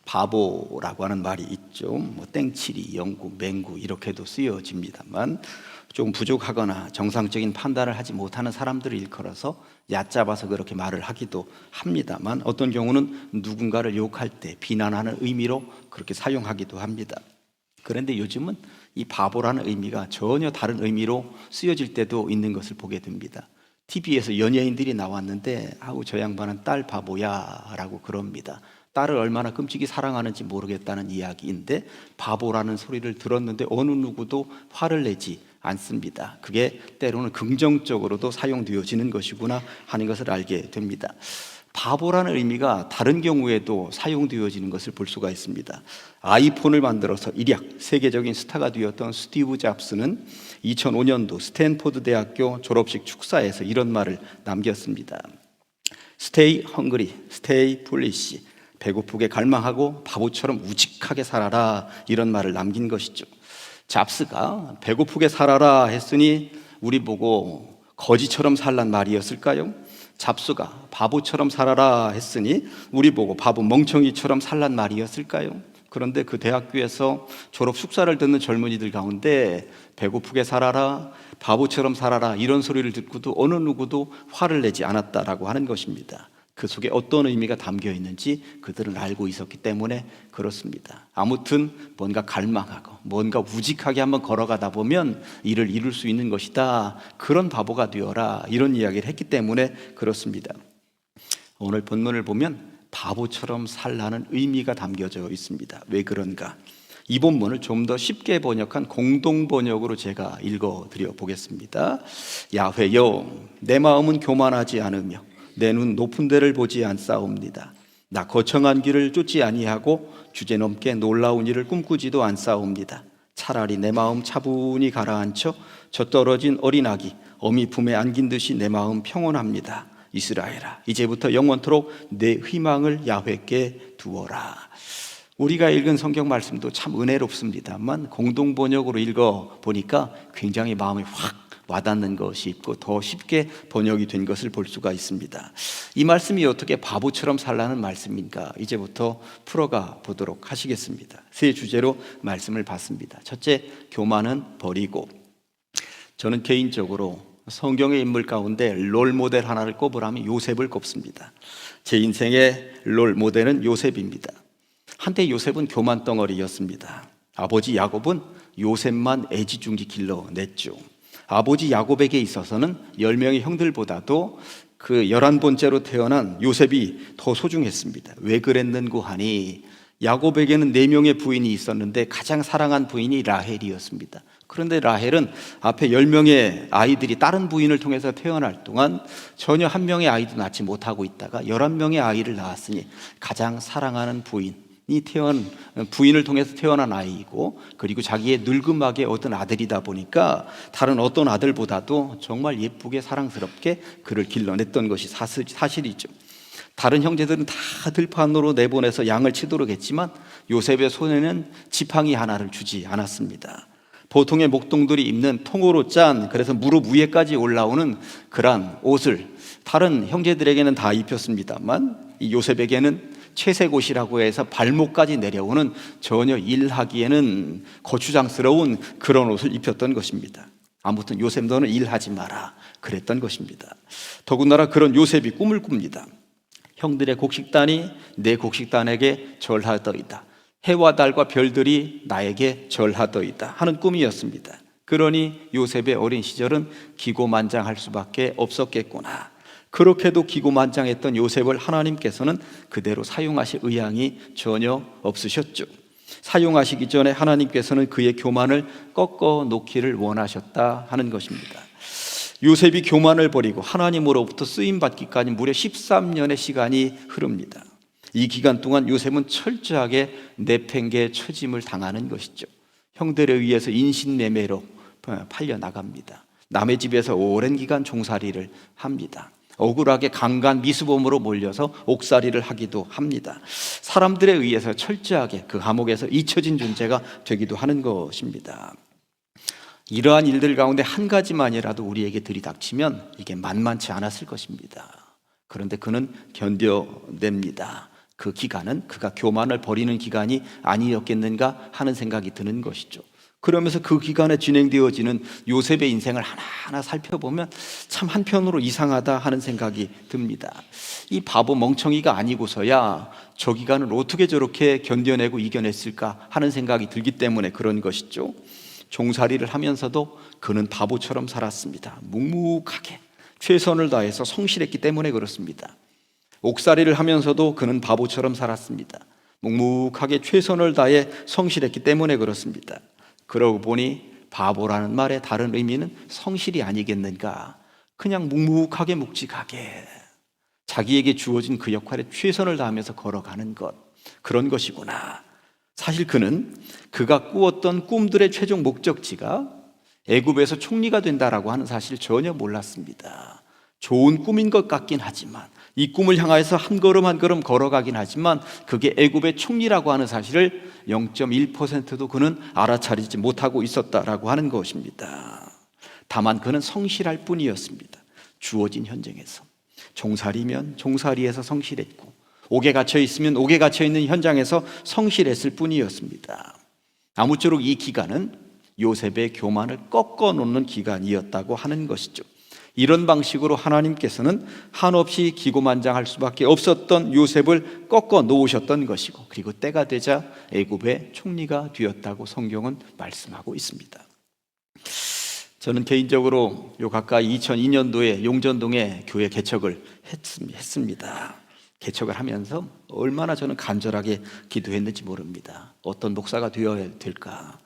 바보라고 하는 말이 있죠. 뭐 땡치리, 영구, 맹구 이렇게도 쓰여집니다만 좀 부족하거나 정상적인 판단을 하지 못하는 사람들을 일컬어서 얕잡아서 그렇게 말을 하기도 합니다만 어떤 경우는 누군가를 욕할 때 비난하는 의미로 그렇게 사용하기도 합니다. 그런데 요즘은 이 바보라는 의미가 전혀 다른 의미로 쓰여질 때도 있는 것을 보게 됩니다. TV에서 연예인들이 나왔는데 아우 저 양반은 딸 바보야 라고 그럽니다. 딸을 얼마나 끔찍이 사랑하는지 모르겠다는 이야기인데 바보라는 소리를 들었는데 어느 누구도 화를 내지 않습니다. 그게 때로는 긍정적으로도 사용되어지는 것이구나 하는 것을 알게 됩니다. 바보라는 의미가 다른 경우에도 사용되어지는 것을 볼 수가 있습니다. 아이폰을 만들어서 일약 세계적인 스타가 되었던 스티브 잡스는 2005년도 스탠포드 대학교 졸업식 축사에서 이런 말을 남겼습니다. Stay hungry, stay foolish. 배고프게 갈망하고 바보처럼 우직하게 살아라, 이런 말을 남긴 것이죠. 잡스가 배고프게 살아라 했으니 우리 보고 거지처럼 살란 말이었을까요? 잡스가 바보처럼 살아라 했으니 우리 보고 바보 멍청이처럼 살란 말이었을까요? 그런데 그 대학교에서 졸업 축사를 듣는 젊은이들 가운데 배고프게 살아라, 바보처럼 살아라 이런 소리를 듣고도 어느 누구도 화를 내지 않았다라고 하는 것입니다. 그 속에 어떤 의미가 담겨 있는지 그들은 알고 있었기 때문에 그렇습니다. 아무튼 뭔가 갈망하고 뭔가 우직하게 한번 걸어가다 보면 이를 이룰 수 있는 것이다, 그런 바보가 되어라, 이런 이야기를 했기 때문에 그렇습니다. 오늘 본문을 보면 바보처럼 살라는 의미가 담겨져 있습니다. 왜 그런가? 이 본문을 좀 더 쉽게 번역한 공동 번역으로 제가 읽어드려 보겠습니다. 야훼여, 내 마음은 교만하지 않으며 내 눈 높은 데를 보지 않사옵니다. 나 거청한 길을 쫓지 아니하고 주제넘게 놀라운 일을 꿈꾸지도 않사옵니다. 차라리 내 마음 차분히 가라앉혀 젖떨어진 어린아기 어미 품에 안긴 듯이 내 마음 평온합니다. 이스라엘아, 이제부터 영원토록 내 희망을 야훼께 두어라. 우리가 읽은 성경 말씀도 참 은혜롭습니다만 공동 번역으로 읽어보니까 굉장히 마음에 확 와닿는 것이 있고 더 쉽게 번역이 된 것을 볼 수가 있습니다. 이 말씀이 어떻게 바보처럼 살라는 말씀인가, 이제부터 풀어가 보도록 하시겠습니다. 세 주제로 말씀을 봤습니다. 첫째, 교만은 버리고. 저는 개인적으로 성경의 인물 가운데 롤 모델 하나를 꼽으라면 요셉을 꼽습니다. 제 인생의 롤 모델은 요셉입니다. 한때 요셉은 교만 덩어리였습니다. 아버지 야곱은 요셉만 애지중지 길러냈죠. 아버지 야곱에게 있어서는 10명의 형들보다도 그 11번째로 태어난 요셉이 더 소중했습니다. 왜 그랬는고 하니 야곱에게는 4명의 부인이 있었는데 가장 사랑한 부인이 라헬이었습니다. 그런데 라헬은 앞에 10명의 아이들이 다른 부인을 통해서 태어날 동안 전혀 한 명의 아이도 낳지 못하고 있다가 11명의 아이를 낳았으니 가장 사랑하는 부인을 통해서 태어난 아이이고, 그리고 자기의 늙음막에 얻은 아들이다 보니까 다른 어떤 아들보다도 정말 예쁘게 사랑스럽게 그를 길러냈던 것이 사실이죠. 다른 형제들은 다 들판으로 내보내서 양을 치도록 했지만 요셉의 손에는 지팡이 하나를 주지 않았습니다. 보통의 목동들이 입는 통으로 짠, 그래서 무릎 위에까지 올라오는 그런 옷을 다른 형제들에게는 다 입혔습니다만 이 요셉에게는 채색옷이라고 해서 발목까지 내려오는 전혀 일하기에는 거추장스러운 그런 옷을 입혔던 것입니다. 아무튼 요셉, 너는 일하지 마라, 그랬던 것입니다. 더군다나 그런 요셉이 꿈을 꿉니다. 형들의 곡식단이 내 곡식단에게 절하더이다, 해와 달과 별들이 나에게 절하더이다 하는 꿈이었습니다. 그러니 요셉의 어린 시절은 기고만장할 수밖에 없었겠구나. 그렇게도 기고만장했던 요셉을 하나님께서는 그대로 사용하실 의향이 전혀 없으셨죠. 사용하시기 전에 하나님께서는 그의 교만을 꺾어 놓기를 원하셨다 하는 것입니다. 요셉이 교만을 버리고 하나님으로부터 쓰임받기까지 무려 13년의 시간이 흐릅니다. 이 기간 동안 요셉은 철저하게 내팽개 처짐을 당하는 것이죠. 형들에 의해서 인신매매로 팔려나갑니다. 남의 집에서 오랜 기간 종살이를 합니다. 억울하게 강간 미수범으로 몰려서 옥살이를 하기도 합니다. 사람들에 의해서 철저하게 그 감옥에서 잊혀진 존재가 되기도 하는 것입니다. 이러한 일들 가운데 한 가지만이라도 우리에게 들이닥치면 이게 만만치 않았을 것입니다. 그런데 그는 견뎌냅니다. 그 기간은 그가 교만을 버리는 기간이 아니었겠는가 하는 생각이 드는 것이죠. 그러면서 그 기간에 진행되어지는 요셉의 인생을 하나하나 살펴보면 참 한편으로 이상하다 하는 생각이 듭니다. 이 바보 멍청이가 아니고서야 저 기간을 어떻게 저렇게 견뎌내고 이겨냈을까 하는 생각이 들기 때문에 그런 것이죠. 종살이를 하면서도 그는 바보처럼 살았습니다. 묵묵하게 최선을 다해서 성실했기 때문에 그렇습니다. 옥살이를 하면서도 그는 바보처럼 살았습니다. 묵묵하게 최선을 다해 성실했기 때문에 그렇습니다. 그러고 보니 바보라는 말의 다른 의미는 성실이 아니겠는가? 그냥 묵묵하게 묵직하게 자기에게 주어진 그 역할에 최선을 다하면서 걸어가는 것, 그런 것이구나. 사실 그가 꾸었던 꿈들의 최종 목적지가 애굽에서 총리가 된다라고 하는 사실을 전혀 몰랐습니다. 좋은 꿈인 것 같긴 하지만, 이 꿈을 향해서 한 걸음 한 걸음 걸어가긴 하지만 그게 애굽의 총리라고 하는 사실을 0.1%도 그는 알아차리지 못하고 있었다라고 하는 것입니다. 다만 그는 성실할 뿐이었습니다. 주어진 현장에서 종살이면 종살이에서 성실했고, 옥에 갇혀 있으면 옥에 갇혀 있는 현장에서 성실했을 뿐이었습니다. 아무쪼록 이 기간은 요셉의 교만을 꺾어 놓는 기간이었다고 하는 것이죠. 이런 방식으로 하나님께서는 한없이 기고만장할 수밖에 없었던 요셉을 꺾어 놓으셨던 것이고, 그리고 때가 되자 애굽의 총리가 되었다고 성경은 말씀하고 있습니다. 저는 개인적으로 요 가까이 2002년도에 용전동에 교회 개척을 했습니다. 개척을 하면서 얼마나 저는 간절하게 기도했는지 모릅니다. 어떤 목사가 되어야 될까?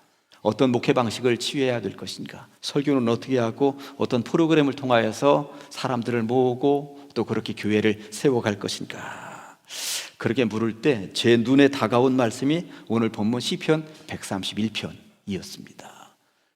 어떤 목회 방식을 취해야 될 것인가? 설교는 어떻게 하고 어떤 프로그램을 통하여서 사람들을 모으고 또 그렇게 교회를 세워갈 것인가? 그렇게 물을 때 제 눈에 다가온 말씀이 오늘 본문 시편 131편이었습니다.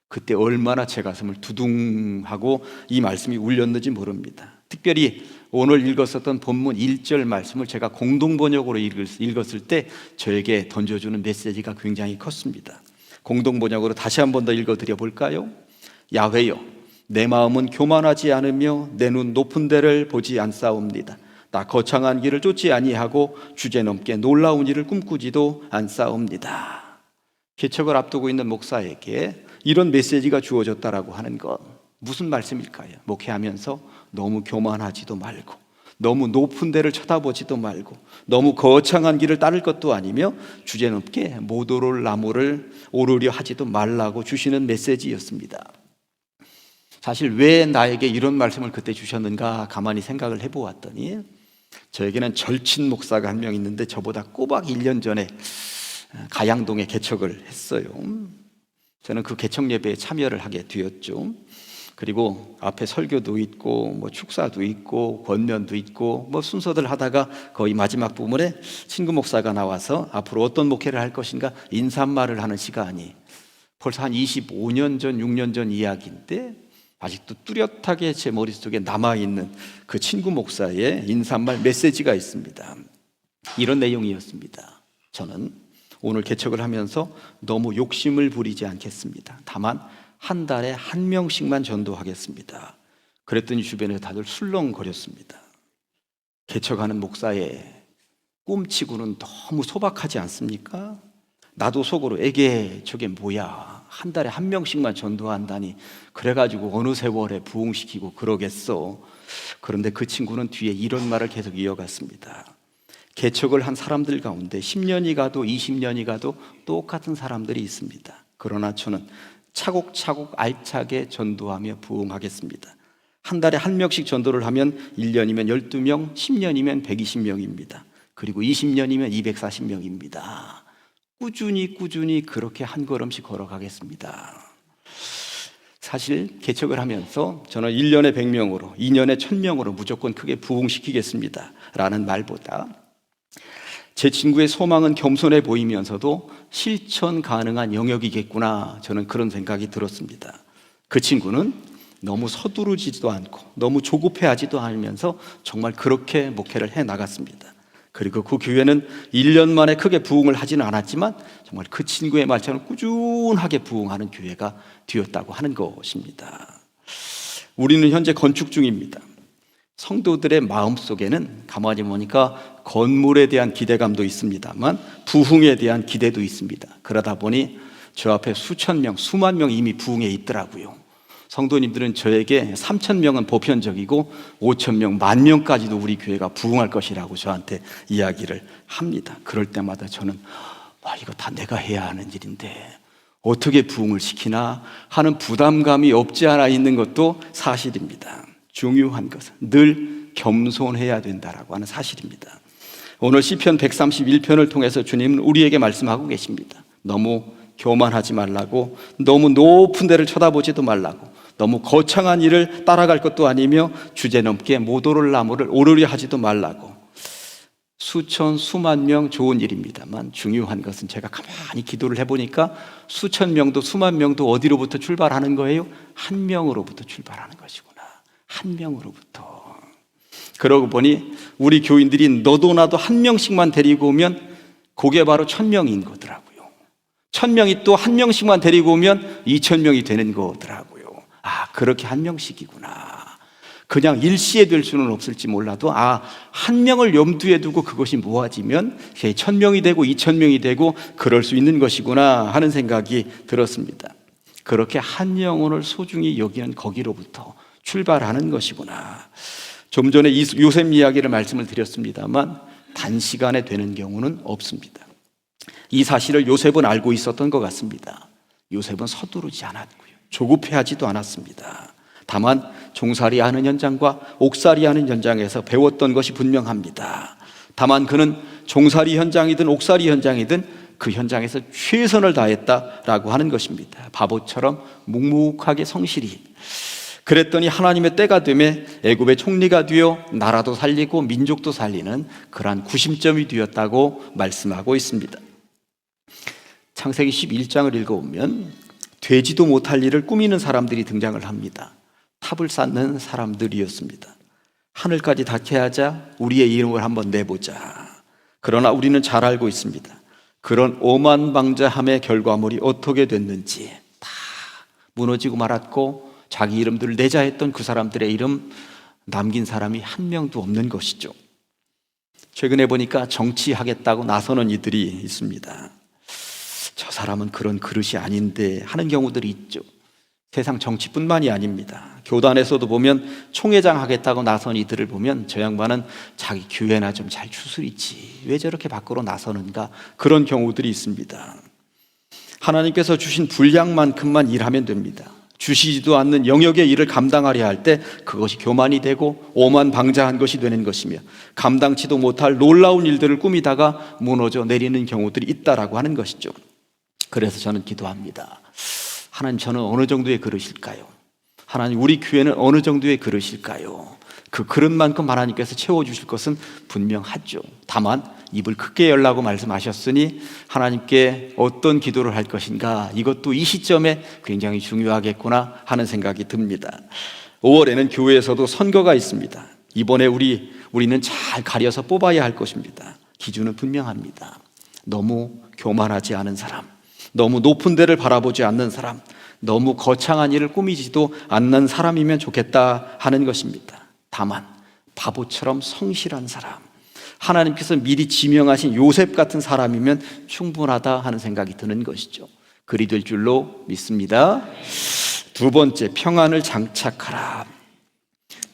그때 얼마나 제 가슴을 두둥하고 이 말씀이 울렸는지 모릅니다. 특별히 오늘 읽었었던 본문 1절 말씀을 제가 공동번역으로 읽었을 때 저에게 던져주는 메시지가 굉장히 컸습니다. 공동번역으로 다시 한 번 더 읽어드려 볼까요? 야훼여, 내 마음은 교만하지 않으며 내 눈 높은 데를 보지 않사옵니다. 나 거창한 길을 쫓지 아니하고 주제넘게 놀라운 일을 꿈꾸지도 않사옵니다. 개척을 앞두고 있는 목사에게 이런 메시지가 주어졌다라고 하는 것, 무슨 말씀일까요? 목회하면서 너무 교만하지도 말고, 너무 높은 데를 쳐다보지도 말고, 너무 거창한 길을 따를 것도 아니며 주제넘게 못 오를 나무를 오르려 하지도 말라고 주시는 메시지였습니다. 사실 왜 나에게 이런 말씀을 그때 주셨는가 가만히 생각을 해보았더니, 저에게는 절친 목사가 한 명 있는데 저보다 꼬박 1년 전에 가양동에 개척을 했어요. 저는 그 개척 예배에 참여를 하게 되었죠. 그리고 앞에 설교도 있고 뭐 축사도 있고 권면도 있고 뭐 순서들 하다가 거의 마지막 부분에 친구 목사가 나와서 앞으로 어떤 목회를 할 것인가 인사말을 하는 시간이 벌써 한 25년 전, 6년 전 이야기인데 아직도 뚜렷하게 제 머릿속에 남아있는 그 친구 목사의 인사말 메시지가 있습니다. 이런 내용이었습니다. 저는 오늘 개척을 하면서 너무 욕심을 부리지 않겠습니다. 다만 한 달에 한 명씩만 전도하겠습니다. 그랬더니 주변에 다들 술렁거렸습니다. 개척하는 목사의 꿈치고는 너무 소박하지 않습니까? 나도 속으로 에게 저게 뭐야, 한 달에 한 명씩만 전도한다니, 그래가지고 어느 세월에 부흥시키고 그러겠어. 그런데 그 친구는 뒤에 이런 말을 계속 이어갔습니다. 개척을 한 사람들 가운데 10년이 가도 20년이 가도 똑같은 사람들이 있습니다. 그러나 저는 차곡차곡 알차게 전도하며 부흥하겠습니다. 한 달에 한 명씩 전도를 하면 1년이면 12명, 10년이면 120명입니다. 그리고 20년이면 240명입니다. 꾸준히 그렇게 한 걸음씩 걸어가겠습니다. 사실 개척을 하면서 저는 1년에 100명으로 2년에 1000명으로 무조건 크게 부흥시키겠습니다 라는 말보다 제 친구의 소망은 겸손해 보이면서도 실천 가능한 영역이겠구나, 저는 그런 생각이 들었습니다. 그 친구는 너무 서두르지도 않고 너무 조급해하지도 않으면서 정말 그렇게 목회를 해나갔습니다. 그리고 그 교회는 1년 만에 크게 부흥을 하지는 않았지만 정말 그 친구의 말처럼 꾸준하게 부흥하는 교회가 되었다고 하는 것입니다. 우리는 현재 건축 중입니다. 성도들의 마음속에는 가만히 보니까 건물에 대한 기대감도 있습니다만 부흥에 대한 기대도 있습니다. 그러다 보니 저 앞에 수천 명, 수만 명 이미 부흥에 있더라고요. 성도님들은 저에게 3천 명은 보편적이고 5천 명, 10,000명까지도 우리 교회가 부흥할 것이라고 저한테 이야기를 합니다. 그럴 때마다 저는 이거 다 내가 해야 하는 일인데 어떻게 부흥을 시키나 하는 부담감이 없지 않아 있는 것도 사실입니다. 중요한 것은 늘 겸손해야 된다라고 하는 사실입니다. 오늘 시편 131편을 통해서 주님은 우리에게 말씀하고 계십니다. 너무 교만하지 말라고, 너무 높은 데를 쳐다보지도 말라고, 너무 거창한 일을 따라갈 것도 아니며 주제넘게 못 오를 나무를 오르려 하지도 말라고. 수천 수만 명 좋은 일입니다만 중요한 것은 제가 가만히 기도를 해보니까 수천 명도 수만 명도 어디로부터 출발하는 거예요? 한 명으로부터 출발하는 것이구나. 한 명으로부터. 그러고 보니 우리 교인들이 너도 나도 한 명씩만 데리고 오면 그게 바로 1,000명인 거더라고요. 1,000명이 또 한 명씩만 데리고 오면 2,000명이 되는 거더라고요. 그렇게 한 명씩이구나. 그냥 일시에 될 수는 없을지 몰라도 한 명을 염두에 두고 그것이 모아지면 1,000명이 되고 2,000명이 되고 그럴 수 있는 것이구나 하는 생각이 들었습니다. 그렇게 한 영혼을 소중히 여기는 거기로부터 출발하는 것이구나. 좀 전에 요셉 이야기를 말씀을 드렸습니다만 단시간에 되는 경우는 없습니다. 이 사실을 요셉은 알고 있었던 것 같습니다. 요셉은 서두르지 않았고요, 조급해하지도 않았습니다. 다만 종살이하는 현장과 옥살이하는 현장에서 배웠던 것이 분명합니다. 다만 그는 종살이 현장이든 옥살이 현장이든 그 현장에서 최선을 다했다라고 하는 것입니다. 바보처럼 묵묵하게 성실히. 그랬더니 하나님의 때가 되매 애굽의 총리가 되어 나라도 살리고 민족도 살리는 그러한 구심점이 되었다고 말씀하고 있습니다. 창세기 11장을 읽어보면 되지도 못할 일을 꾸미는 사람들이 등장을 합니다. 탑을 쌓는 사람들이었습니다. 하늘까지 닿게 하자 우리의 이름을 한번 내보자. 그러나 우리는 잘 알고 있습니다. 그런 오만방자함의 결과물이 어떻게 됐는지. 다 무너지고 말았고 자기 이름들을 내자 했던 그 사람들의 이름 남긴 사람이 한 명도 없는 것이죠. 최근에 보니까 정치하겠다고 나서는 이들이 있습니다. 저 사람은 그런 그릇이 아닌데 하는 경우들이 있죠. 세상 정치뿐만이 아닙니다. 교단에서도 보면 총회장 하겠다고 나선 이들을 보면 저 양반은 자기 교회나 좀 잘 추스리지 왜 저렇게 밖으로 나서는가, 그런 경우들이 있습니다. 하나님께서 주신 분량만큼만 일하면 됩니다. 주시지도 않는 영역의 일을 감당하려 할 때 그것이 교만이 되고 오만방자한 것이 되는 것이며 감당치도 못할 놀라운 일들을 꾸미다가 무너져 내리는 경우들이 있다라고 하는 것이죠. 그래서 저는 기도합니다. 하나님, 저는 어느 정도의 그릇일까요? 하나님, 우리 교회는 어느 정도의 그릇일까요? 그 그릇만큼 하나님께서 채워주실 것은 분명하죠. 다만 입을 크게 열라고 말씀하셨으니 하나님께 어떤 기도를 할 것인가, 이것도 이 시점에 굉장히 중요하겠구나 하는 생각이 듭니다. 5월에는 교회에서도 선거가 있습니다. 이번에 우리는 잘 가려서 뽑아야 할 것입니다. 기준은 분명합니다. 너무 교만하지 않은 사람, 너무 높은 데를 바라보지 않는 사람, 너무 거창한 일을 꾸미지도 않는 사람이면 좋겠다 하는 것입니다. 다만 바보처럼 성실한 사람, 하나님께서 미리 지명하신 요셉 같은 사람이면 충분하다 하는 생각이 드는 것이죠. 그리 될 줄로 믿습니다. 두 번째, 평안을 장착하라.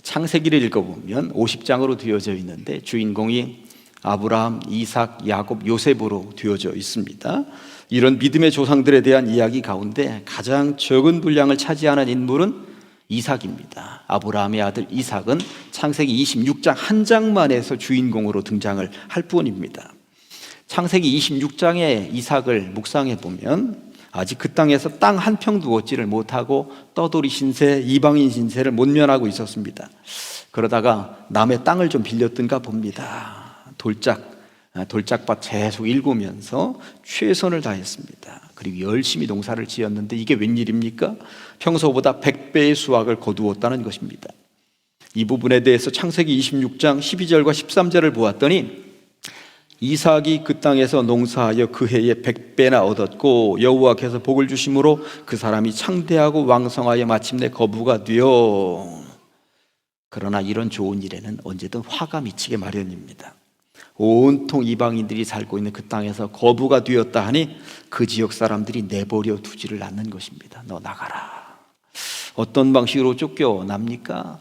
창세기를 읽어보면 50장으로 되어져 있는데 주인공이 아브라함, 이삭, 야곱, 요셉으로 되어져 있습니다. 이런 믿음의 조상들에 대한 이야기 가운데 가장 적은 분량을 차지하는 인물은 이삭입니다. 아브라함의 아들 이삭은 창세기 26장 한 장만 해서 주인공으로 등장을 할 뿐입니다. 창세기 26장의 이삭을 묵상해 보면 아직 그 땅에서 땅 한 평도 얻지를 못하고 떠돌이 신세, 이방인 신세를 못 면하고 있었습니다. 그러다가 남의 땅을 좀 빌렸던가 봅니다. 돌짝밭 계속 일구면서 최선을 다했습니다. 그리고 열심히 농사를 지었는데 이게 웬일입니까? 평소보다 100배의 수확을 거두었다는 것입니다. 이 부분에 대해서 창세기 26장 12절과 13절을 보았더니 이삭이 그 땅에서 농사하여 그 해에 100배나 얻었고 여호와께서 복을 주심으로 그 사람이 창대하고 왕성하여 마침내 거부가 되어. 그러나 이런 좋은 일에는 언제든 화가 미치게 마련입니다. 온통 이방인들이 살고 있는 그 땅에서 거부가 되었다 하니 그 지역 사람들이 내버려 두지를 않는 것입니다. 너 나가라. 어떤 방식으로 쫓겨납니까?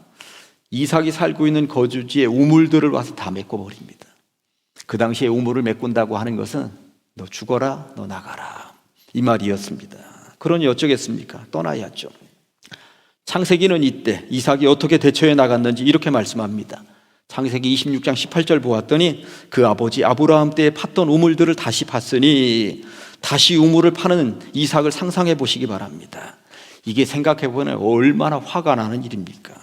이삭이 살고 있는 거주지에 우물들을 와서 다 메꿔버립니다. 그 당시에 우물을 메꾼다고 하는 것은 너 죽어라, 너 나가라, 이 말이었습니다. 그러니 어쩌겠습니까? 떠나야죠. 창세기는 이때 이삭이 어떻게 대처해 나갔는지 이렇게 말씀합니다. 창세기 26장 18절 보았더니 그 아버지 아브라함 때에 팠던 우물들을 다시 팠으니, 다시 우물을 파는 이삭을 상상해 보시기 바랍니다. 이게 생각해 보면 얼마나 화가 나는 일입니까?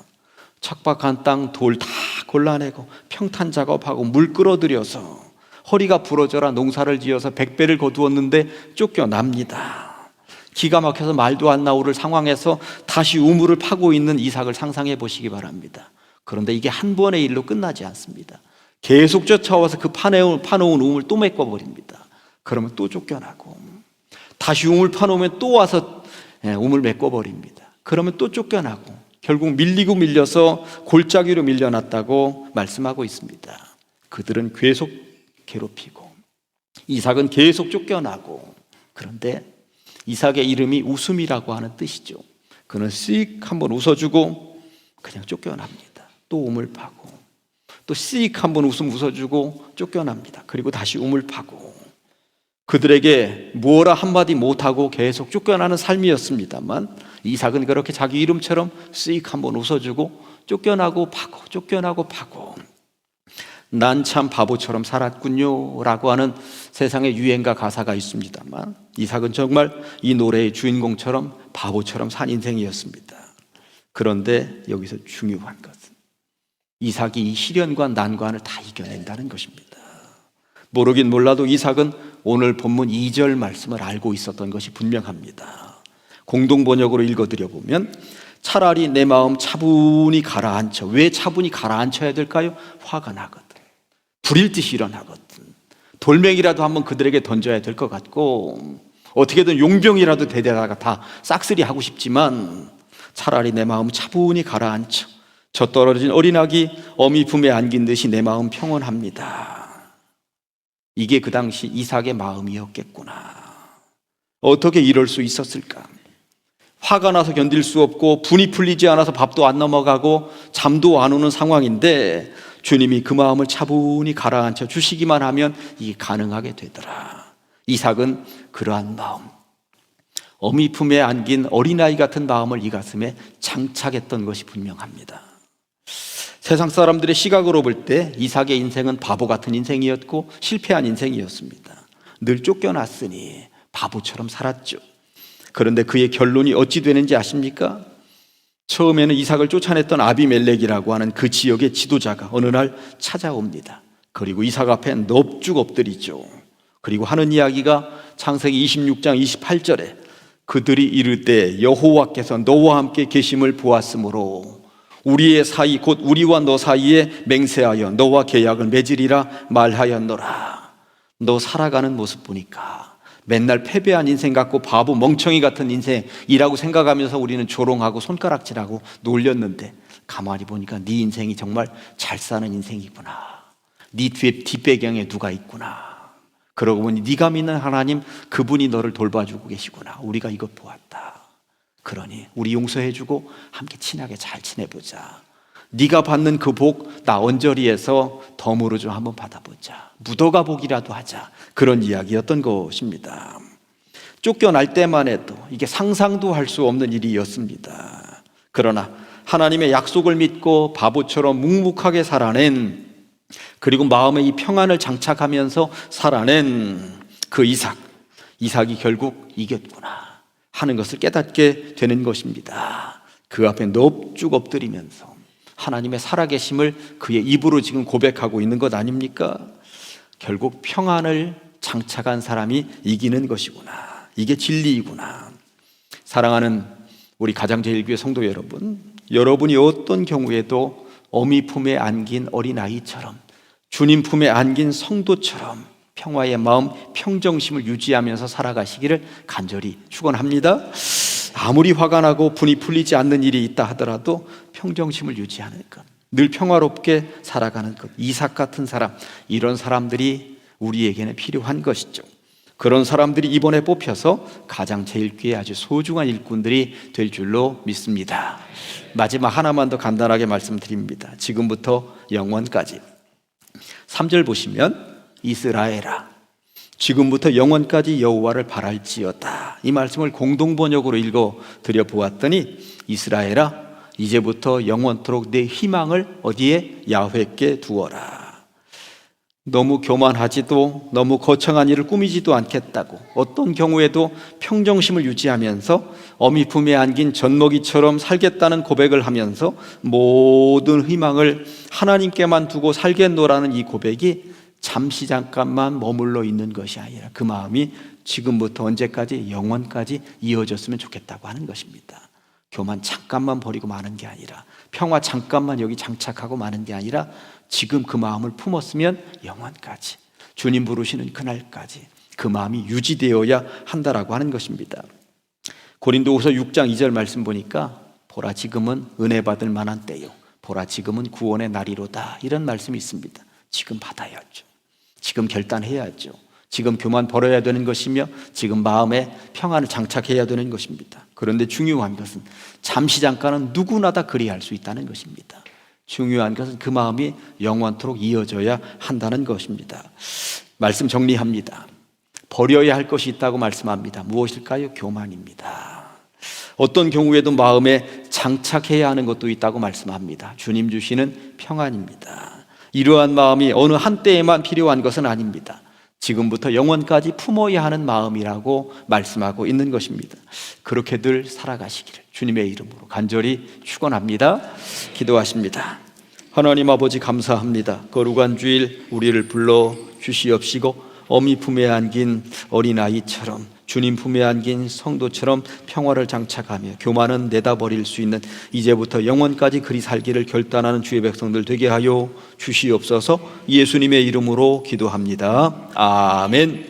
척박한 땅 돌 다 골라내고 평탄 작업하고 물 끌어들여서 허리가 부러져라 농사를 지어서 100배를 거두었는데 쫓겨납니다. 기가 막혀서 말도 안 나오를 상황에서 다시 우물을 파고 있는 이삭을 상상해 보시기 바랍니다. 그런데 이게 한 번의 일로 끝나지 않습니다. 계속 쫓아와서 그 파놓은 우물 또 메꿔버립니다. 그러면 또 쫓겨나고, 다시 우물 파놓으면 또 와서 우물 메꿔버립니다. 그러면 또 쫓겨나고, 결국 밀리고 밀려서 골짜기로 밀려났다고 말씀하고 있습니다. 그들은 계속 괴롭히고 이삭은 계속 쫓겨나고, 그런데 이삭의 이름이 웃음이라고 하는 뜻이죠. 그는 씩 한번 웃어주고 그냥 쫓겨납니다. 또 우물 파고, 또 씩 한번 웃어주고 쫓겨납니다. 그리고 다시 우물 파고, 그들에게 뭐라 한마디 못하고 계속 쫓겨나는 삶이었습니다만, 이삭은 그렇게 자기 이름처럼 씩 한번 웃어주고 쫓겨나고 파고, 쫓겨나고 파고, 난 참 바보처럼 살았군요 라고 하는 세상의 유행가 가사가 있습니다만, 이삭은 정말 이 노래의 주인공처럼 바보처럼 산 인생이었습니다. 그런데 여기서 중요한 것은 이삭이 이 시련과 난관을 다 이겨낸다는 것입니다. 모르긴 몰라도 이삭은 오늘 본문 2절 말씀을 알고 있었던 것이 분명합니다. 공동 번역으로 읽어드려보면, 차라리 내 마음 차분히 가라앉혀. 왜 차분히 가라앉혀야 될까요? 화가 나거든, 불일 듯이 일어나거든, 돌멩이라도 한번 그들에게 던져야 될 것 같고, 어떻게든 용병이라도 대대다가 다 싹쓸이 하고 싶지만, 차라리 내 마음 차분히 가라앉혀. 저 떨어진 어린아기 어미 품에 안긴 듯이 내 마음 평온합니다. 이게 그 당시 이삭의 마음이었겠구나. 어떻게 이럴 수 있었을까? 화가 나서 견딜 수 없고 분이 풀리지 않아서 밥도 안 넘어가고 잠도 안 오는 상황인데, 주님이 그 마음을 차분히 가라앉혀 주시기만 하면 이게 가능하게 되더라. 이삭은 그러한 마음, 어미 품에 안긴 어린아이 같은 마음을 이 가슴에 장착했던 것이 분명합니다. 세상 사람들의 시각으로 볼 때 이삭의 인생은 바보 같은 인생이었고 실패한 인생이었습니다. 늘 쫓겨났으니 바보처럼 살았죠. 그런데 그의 결론이 어찌 되는지 아십니까? 처음에는 이삭을 쫓아냈던 아비멜렉이라고 하는 그 지역의 지도자가 어느 날 찾아옵니다. 그리고 이삭 앞에 넙죽 엎드리죠. 그리고 하는 이야기가 창세기 26장 28절에 그들이 이르되 여호와께서 너와 함께 계심을 보았으므로 우리의 사이 곧 우리와 너 사이에 맹세하여 너와 계약을 맺으리라 말하였노라. 너 살아가는 모습 보니까 맨날 패배한 인생 같고 바보 멍청이 같은 인생이라고 생각하면서 우리는 조롱하고 손가락질하고 놀렸는데, 가만히 보니까 네 인생이 정말 잘 사는 인생이구나. 네 뒷배경에 누가 있구나. 그러고 보니 네가 믿는 하나님, 그분이 너를 돌봐주고 계시구나. 우리가 이것 보았다. 그러니 우리 용서해주고 함께 친하게 잘 지내보자. 네가 받는 그 복 나 언저리에서 덤으로 좀 한번 받아보자. 묻어가 복이라도 하자. 그런 이야기였던 것입니다. 쫓겨날 때만 해도 이게 상상도 할 수 없는 일이었습니다. 그러나 하나님의 약속을 믿고 바보처럼 묵묵하게 살아낸, 그리고 마음에 이 평안을 장착하면서 살아낸 그 이삭이 결국 이겼구나 하는 것을 깨닫게 되는 것입니다. 그 앞에 넙죽 엎드리면서 하나님의 살아계심을 그의 입으로 지금 고백하고 있는 것 아닙니까? 결국 평안을 장착한 사람이 이기는 것이구나. 이게 진리이구나. 사랑하는 우리 가장제일교회 성도 여러분, 여러분이 어떤 경우에도 어미 품에 안긴 어린아이처럼, 주님 품에 안긴 성도처럼 평화의 마음, 평정심을 유지하면서 살아가시기를 간절히 축원합니다. 아무리 화가 나고 분이 풀리지 않는 일이 있다 하더라도 평정심을 유지하는 것, 늘 평화롭게 살아가는 것, 이삭 같은 사람, 이런 사람들이 우리에게는 필요한 것이죠. 그런 사람들이 이번에 뽑혀서 가장 제일교회 아주 소중한 일꾼들이 될 줄로 믿습니다. 마지막 하나만 더 간단하게 말씀드립니다. 지금부터 영원까지. 3절 보시면 이스라엘아 지금부터 영원까지 여호와를 바랄지어다. 이 말씀을 공동번역으로 읽어 드려 보았더니 이스라엘아 이제부터 영원토록 내 희망을 어디에? 야훼께 두어라. 너무 교만하지도 너무 거창한 일을 꾸미지도 않겠다고, 어떤 경우에도 평정심을 유지하면서 어미 품에 안긴 젖먹이처럼 살겠다는 고백을 하면서 모든 희망을 하나님께만 두고 살겠노라는 이 고백이 잠시 잠깐만 머물러 있는 것이 아니라 그 마음이 지금부터 언제까지? 영원까지 이어졌으면 좋겠다고 하는 것입니다. 교만 잠깐만 버리고 마는 게 아니라, 평화 잠깐만 여기 장착하고 마는 게 아니라 지금 그 마음을 품었으면 영원까지, 주님 부르시는 그날까지 그 마음이 유지되어야 한다라고 하는 것입니다. 고린도후서 6장 2절 말씀 보니까 보라 지금은 은혜 받을 만한 때요 보라 지금은 구원의 날이로다, 이런 말씀이 있습니다. 지금 받아야죠. 지금 결단해야죠. 지금 교만 버려야 되는 것이며 지금 마음에 평안을 장착해야 되는 것입니다. 그런데 중요한 것은 잠시 잠깐은 누구나 다 그리할 수 있다는 것입니다. 중요한 것은 그 마음이 영원토록 이어져야 한다는 것입니다. 말씀 정리합니다. 버려야 할 것이 있다고 말씀합니다. 무엇일까요? 교만입니다. 어떤 경우에도 마음에 장착해야 하는 것도 있다고 말씀합니다. 주님 주시는 평안입니다. 이러한 마음이 어느 한때에만 필요한 것은 아닙니다. 지금부터 영원까지 품어야 하는 마음이라고 말씀하고 있는 것입니다. 그렇게들 살아가시기를 주님의 이름으로 간절히 축원합니다. 기도하십니다. 하나님 아버지 감사합니다. 거룩한 주일 우리를 불러 주시옵시고 어미 품에 안긴 어린아이처럼 주님 품에 안긴 성도처럼 평화를 장착하며 교만은 내다버릴 수 있는 이제부터 영원까지 그리 살기를 결단하는 주의 백성들 되게 하여 주시옵소서. 예수님의 이름으로 기도합니다. 아멘.